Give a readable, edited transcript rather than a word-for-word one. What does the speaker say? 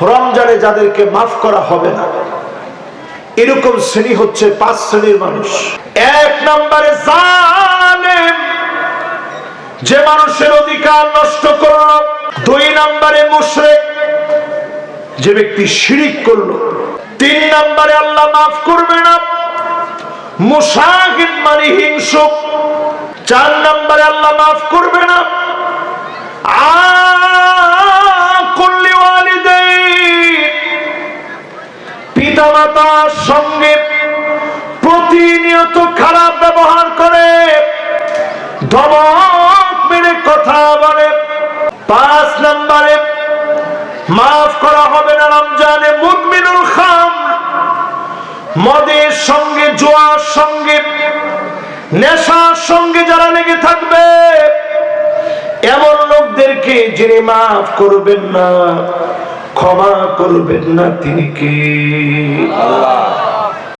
রমজানে যাদেরকে মাফ করা হবে না, এরকম শ্রেণী হচ্ছে 5 শ্রেণীর মানুষ। 1 নম্বরে জালেম, যে মানুষের অধিকার নষ্ট করল। 2 নম্বরে মুশরিক, যে ব্যক্তি শিরিক করলো। 3 নম্বরে আল্লাহ মাফ করবে না মুশাহিদ মানে হিংসুক। 4 নম্বরে আল্লাহ মাফ করবে না আকুল ওয়ালিদাইন, পিতামাতার সঙ্গে প্রতিনিয়ত খারাপ ব্যবহার করে, ধমক মেরে কথা বলে। 5 নম্বরে মাফ করা হবে না রমজানে মুদমিনুল খামর, মদের সঙ্গে জুয়ার সঙ্গে নেশার সঙ্গে যারা লেগে থাকবে, এমন লোকদেরকে যিনি মাফ করবেন না, ক্ষমা করবেন না, তিনি কে?